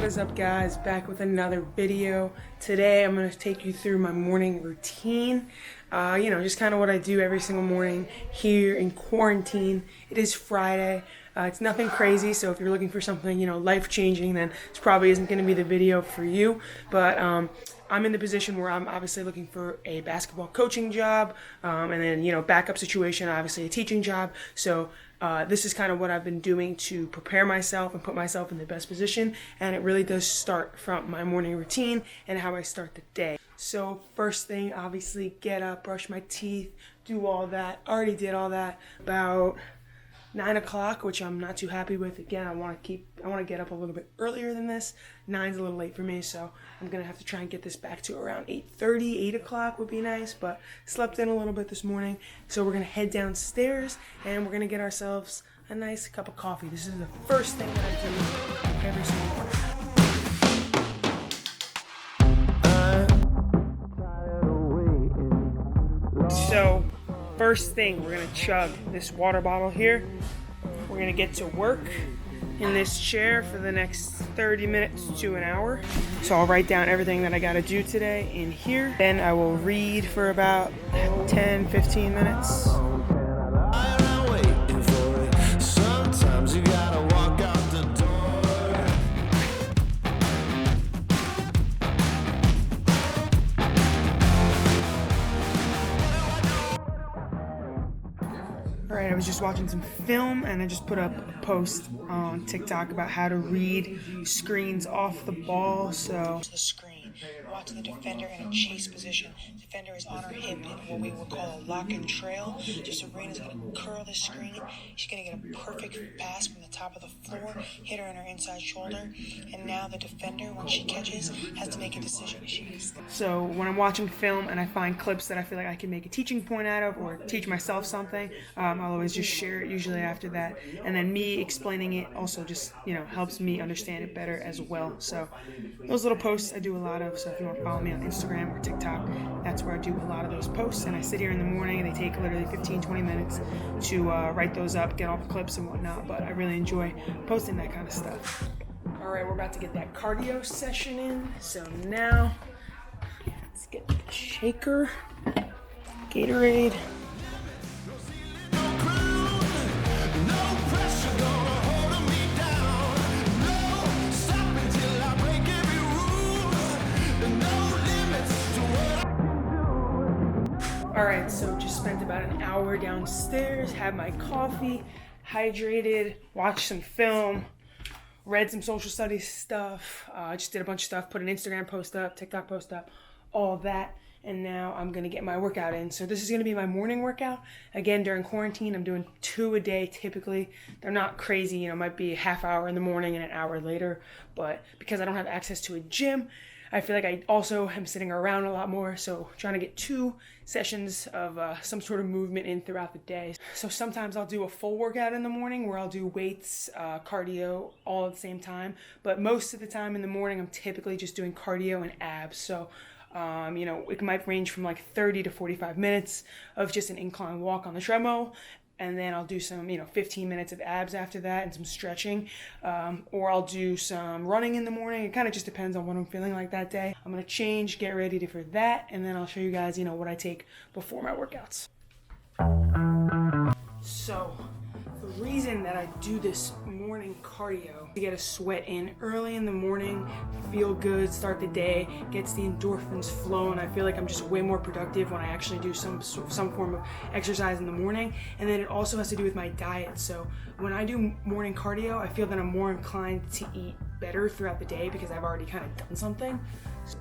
What is up, guys? Back with another video. Today I'm going to take you through my morning routine. Just kind of what I do every single morning here in quarantine. It is Friday. It's nothing crazy, so if you're looking for something, life-changing, then this probably isn't going to be the video for you. But I'm in the position where I'm obviously looking for a basketball coaching job, and then, backup situation, obviously a teaching job. So this is kind of what I've been doing to prepare myself and put myself in the best position, and it really does start from my morning routine and how I start the day. So first thing, obviously get up, brush my teeth, do all that. Already did all that about 9 o'clock, which I'm not too happy with. Again, I want to get up a little bit earlier than this. 9's a little late for me, so I'm gonna have to try and get this back to around 8:30, 8 o'clock would be nice, but slept in a little bit this morning. So we're gonna head downstairs and we're gonna get ourselves a nice cup of coffee. This is the first thing that I do every single morning. So first thing, we're gonna chug this water bottle here. We're gonna get to work in this chair for the next 30 minutes to an hour. So I'll write down everything that I gotta do today in here. Then I will read for about 10, 15 minutes. Alright, I was just watching some film and I just put up a post on TikTok about how to read screens off the ball. So the screen, watch the defender in a chase position. Defender is on her hip in what we would call a lock and trail. So Serena's gonna curl the screen. She's gonna get a perfect pass from the top of the floor, hit her in her inside shoulder, and now the defender, when she catches, has to make a decision. So when I'm watching film and I find clips that I feel like I can make a teaching point out of or teach myself something, I'll always just share it usually after that. And then me explaining it also just, helps me understand it better as well. So those little posts I do a lot of. So if you want to follow me on Instagram or TikTok, that's where I do a lot of those posts. And I sit here in the morning and they take literally 15, 20 minutes to write those up, get all the clips and whatnot. But I really enjoy posting that kind of stuff. All right, we're about to get that cardio session in. So now let's get the shaker, Gatorade. Alright, so just spent about an hour downstairs, had my coffee, hydrated, watched some film, read some social studies stuff, just did a bunch of stuff, put an Instagram post up, TikTok post up, all that, and now I'm going to get my workout in. So this is going to be my morning workout. Again, during quarantine, I'm doing 2 a day typically. They're not crazy, might be a half hour in the morning and an hour later, but because I don't have access to a gym, I feel like I also am sitting around a lot more, so trying to get 2 sessions of some sort of movement in throughout the day. So sometimes I'll do a full workout in the morning where I'll do weights, cardio, all at the same time. But most of the time in the morning, I'm typically just doing cardio and abs. So, it might range from like 30 to 45 minutes of just an incline walk on the treadmill. And then I'll do some, 15 minutes of abs after that and some stretching. Or I'll do some running in the morning. It kind of just depends on what I'm feeling like that day. I'm going to change, get ready for that. And then I'll show you guys, what I take before my workouts. So the reason that I do this morning cardio to get a sweat in early in the morning, feel good, start the day, gets the endorphins flowing. I feel like I'm just way more productive when I actually do some form of exercise in the morning. And then it also has to do with my diet. So when I do morning cardio, I feel that I'm more inclined to eat better throughout the day because I've already kind of done something.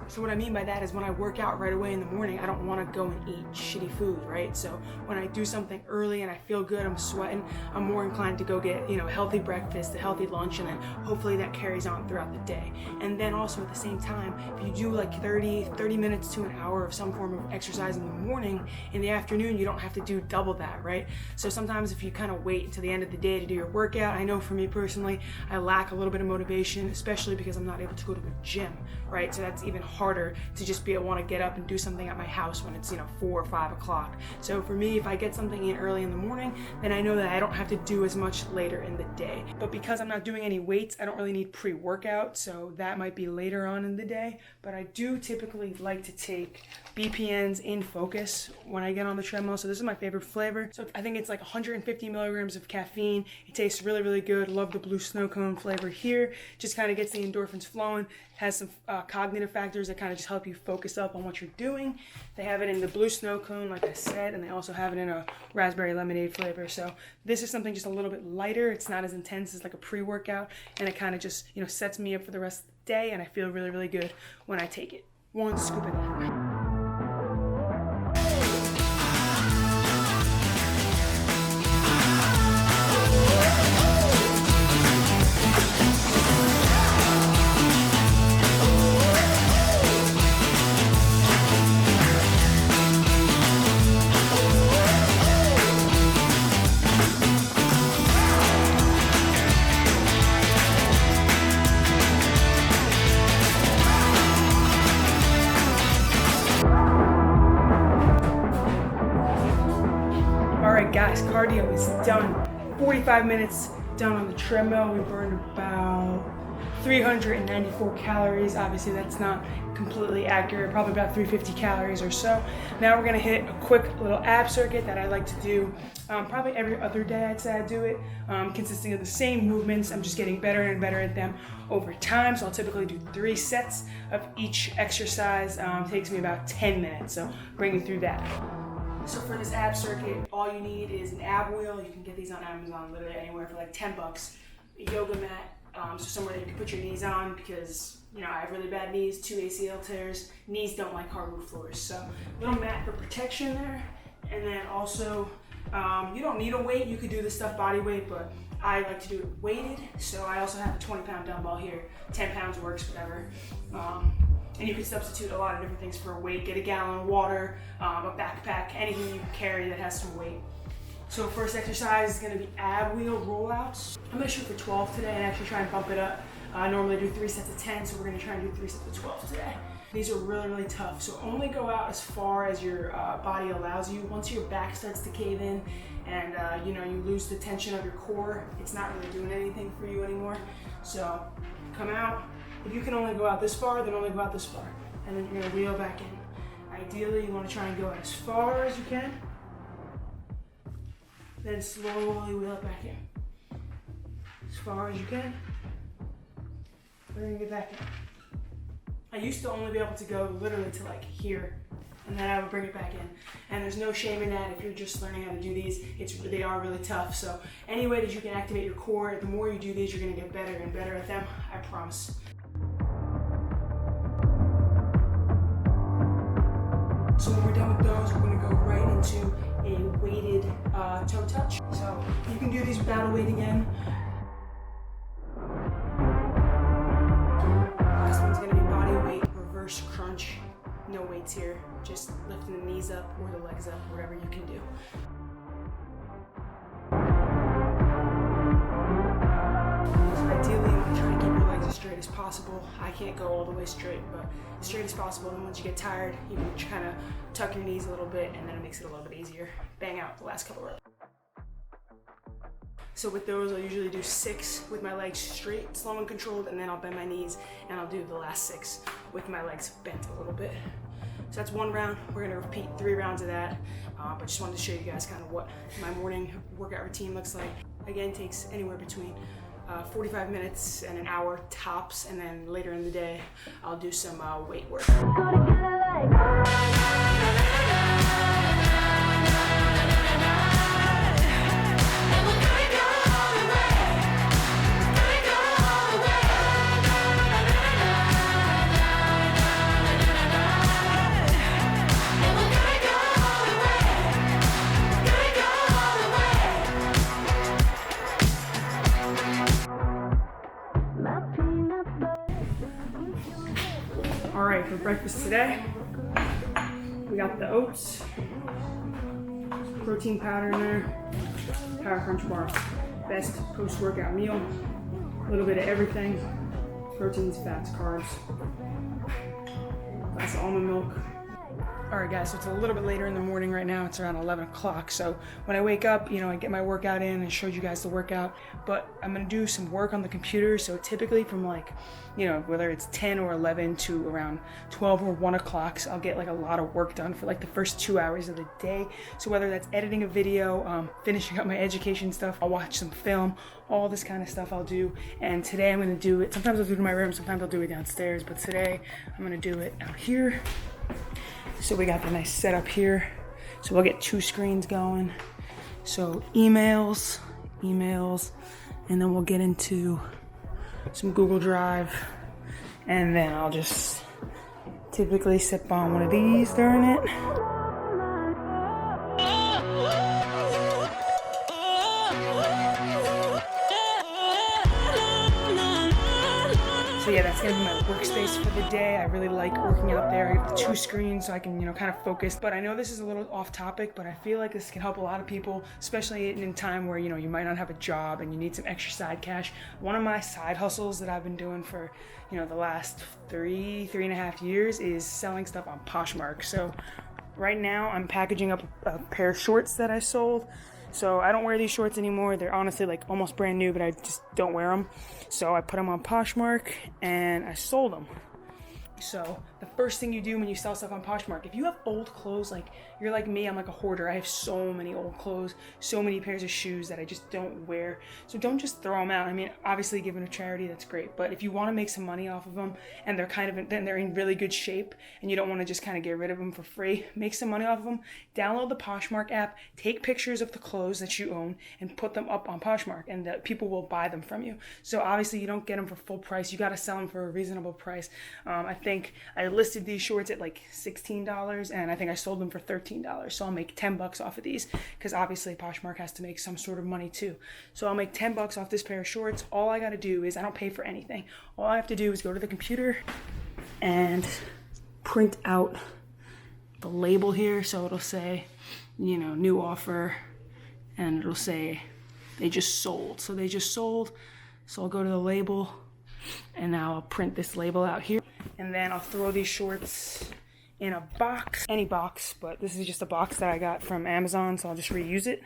So what I mean by that is when I work out right away in the morning, I don't want to go and eat shitty food, right? So when I do something early and I feel good, I'm sweating, I'm more inclined to go get, a healthy breakfast, a healthy lunch, and then hopefully that carries on throughout the day. And then also at the same time, if you do like 30 minutes to an hour of some form of exercise in the morning, in the afternoon, you don't have to do double that, right? So sometimes if you kind of wait until the end of the day to do your workout, I know for me personally, I lack a little bit of motivation, especially because I'm not able to go to the gym, right? So that's even even harder to just want to get up and do something at my house when it's 4 or 5 o'clock. So for me, if I get something in early in the morning, then I know that I don't have to do as much later in the day. But because I'm not doing any weights, I don't really need pre-workout, so that might be later on in the day. But I do typically like to take BPN's In Focus when I get on the treadmill. So this is my favorite flavor. So I think it's like 150 milligrams of caffeine. It tastes really, really good. Love the blue snow cone flavor here. Just kind of gets the endorphins flowing. Has some cognitive factors that kind of just help you focus up on what you're doing. They have it in the blue snow cone, like I said, and they also have it in a raspberry lemonade flavor. So this is something just a little bit lighter. It's not as intense as like a pre-workout, and it kind of just, sets me up for the rest of the day, and I feel really, really good when I take it. One scoop of that. Guys, cardio is done. 45 minutes done on the treadmill. We burned about 394 calories. Obviously that's not completely accurate, probably about 350 calories or so. Now we're gonna hit a quick little ab circuit that I like to do probably every other day. I'd say I do it, consisting of the same movements. I'm just getting better and better at them over time. So I'll typically do 3 sets of each exercise. Takes me about 10 minutes, so bring you through that. So for this ab circuit, all you need is an ab wheel. You can get these on Amazon, literally anywhere for like 10 bucks. A yoga mat, so somewhere that you can put your knees on, because I have really bad knees, 2 ACL tears. Knees don't like hardwood floors, so little mat for protection there. And then also, you don't need a weight. You could do this stuff body weight, but I like to do it weighted. So I also have a 20-pound dumbbell here. 10 pounds works, whatever. And you can substitute a lot of different things for a weight. Get a gallon of water, a backpack, anything you can carry that has some weight. So first exercise is gonna be ab wheel rollouts. I'm gonna shoot for 12 today and actually try and bump it up. I normally do 3 sets of 10, so we're gonna try and do 3 sets of 12 today. These are really, really tough. So only go out as far as your body allows you. Once your back starts to cave in and you lose the tension of your core, it's not really doing anything for you anymore. So come out. If you can only go out this far, then only go out this far. And then you're gonna wheel back in. Ideally, you wanna try and go out as far as you can. Then slowly wheel it back in. As far as you can. Bring it back in. I used to only be able to go literally to like here, and then I would bring it back in. And there's no shame in that. If you're just learning how to do these, they are really tough. So any way that you can activate your core, the more you do these, you're gonna get better and better at them, I promise. So when we're done with those, we're gonna go right into a weighted toe touch. So you can do these without a weight again. This one's gonna be body weight, reverse crunch. No weights here, just lifting the knees up or the legs up, whatever you can do. So ideally, you want to try and keep your legs as straight as possible. I can't go all the way straight, but as straight as possible. And once you get tired, you can kind of tuck your knees a little bit, and then it makes it a little bit easier. Bang out the last couple of reps. So with those, I'll usually do 6 with my legs straight, slow and controlled, and then I'll bend my knees, and I'll do the last 6 with my legs bent a little bit. So that's 1 round. We're gonna repeat 3 rounds of that, but just wanted to show you guys kind of what my morning workout routine looks like. Again, takes anywhere between 45 minutes and an hour tops, and then later in the day, I'll do some weight work. All right, for breakfast today, we got the oats, protein powder in there, Power Crunch bar. Best post-workout meal, a little bit of everything, proteins, fats, carbs. glass of almond milk. Alright guys, so it's a little bit later in the morning right now. It's around 11 o'clock. So when I wake up, I get my workout in and showed you guys the workout. But I'm going to do some work on the computer. So typically from whether it's 10 or 11 to around 12 or 1 o'clock, so I'll get a lot of work done for the first 2 hours of the day. So whether that's editing a video, finishing up my education stuff, I'll watch some film, all this kind of stuff I'll do. And today I'm going to do it. Sometimes I'll do it in my room, sometimes I'll do it downstairs. But today I'm going to do it out here. So we got the nice setup here. So we'll get 2 screens going. So emails, and then we'll get into some Google Drive. And then I'll just typically sip on one of these during it. So yeah, that's gonna be my workspace for the day. I really like working out there. I have 2 screens so I can, kind of focus. But I know this is a little off topic, but I feel like this can help a lot of people, especially in a time where, you might not have a job and you need some extra side cash. One of my side hustles that I've been doing for, the last 3.5 years is selling stuff on Poshmark. So right now I'm packaging up a pair of shorts that I sold. So I don't wear these shorts anymore. They're honestly almost brand new, but I just don't wear them. So I put them on Poshmark and I sold them. So the first thing you do when you sell stuff on Poshmark, if you have old clothes, you're like me, I'm like a hoarder. I have so many old clothes, so many pairs of shoes that I just don't wear. So don't just throw them out. I mean, obviously give them to charity, that's great. But if you want to make some money off of them and they're in really good shape and you don't want to just kind of get rid of them for free, make some money off of them. Download the Poshmark app, take pictures of the clothes that you own and put them up on Poshmark, and the people will buy them from you. So obviously you don't get them for full price. You got to sell them for a reasonable price. I think I listed these shorts at $16 and I think I sold them for $13. So I'll make $10 off of these because obviously Poshmark has to make some sort of money too. So I'll make $10 off this pair of shorts. All I got to do is, I don't pay for anything. All I have to do is go to the computer and print out the label here. So it'll say, new offer, and it'll say they just sold. So they just sold. So I'll go to the label and now I'll print this label out here. And then I'll throw these shorts in a box, any box, but this is just a box that I got from Amazon, so I'll just reuse it.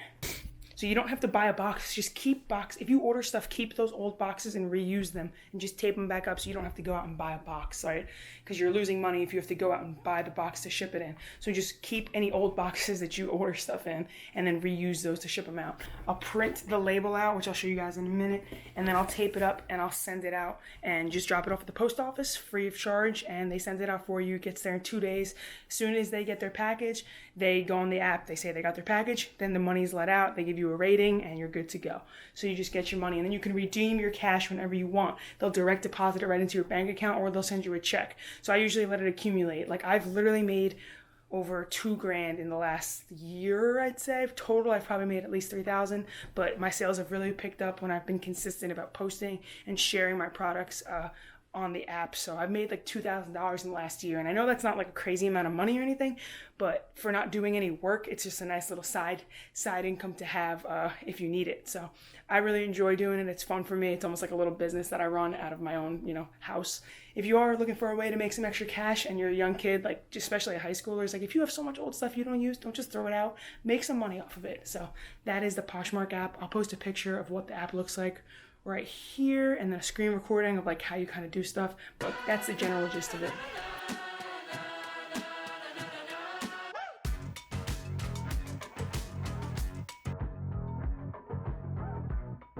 So you don't have to buy a box, just keep if you order stuff, keep those old boxes and reuse them and just tape them back up so you don't have to go out and buy a box, right? Because you're losing money if you have to go out and buy the box to ship it in. So just keep any old boxes that you order stuff in and then reuse those to ship them out. I'll print the label out, which I'll show you guys in a minute, and then I'll tape it up and I'll send it out and just drop it off at the post office free of charge, and they send it out for you. It gets there in 2 days. As soon as they get their package, they go on the app, they say they got their package, then the money's let out, they give you a rating, and you're good to go. So you just get your money, and then you can redeem your cash whenever you want. They'll direct deposit it right into your bank account, or they'll send you a check. So I usually let it accumulate. I've literally made over $2,000 in the last year, I'd say. Total, I've probably made at least $3,000, but my sales have really picked up when I've been consistent about posting and sharing my products on the app. So I've made $2,000 in the last year, and I know that's not a crazy amount of money or anything, but for not doing any work, it's just a nice little side income to have if you need it. So I really enjoy doing it. It's fun for me. It's almost like a little business that I run out of my own house. If you are looking for a way to make some extra cash and you're a young kid, especially a high schooler, if you have so much old stuff you don't use, don't just throw it out, make some money off of it. So that is the Poshmark app. I'll post a picture of what the app looks like right here, and then a screen recording of how you kind of do stuff, but that's the general gist of it.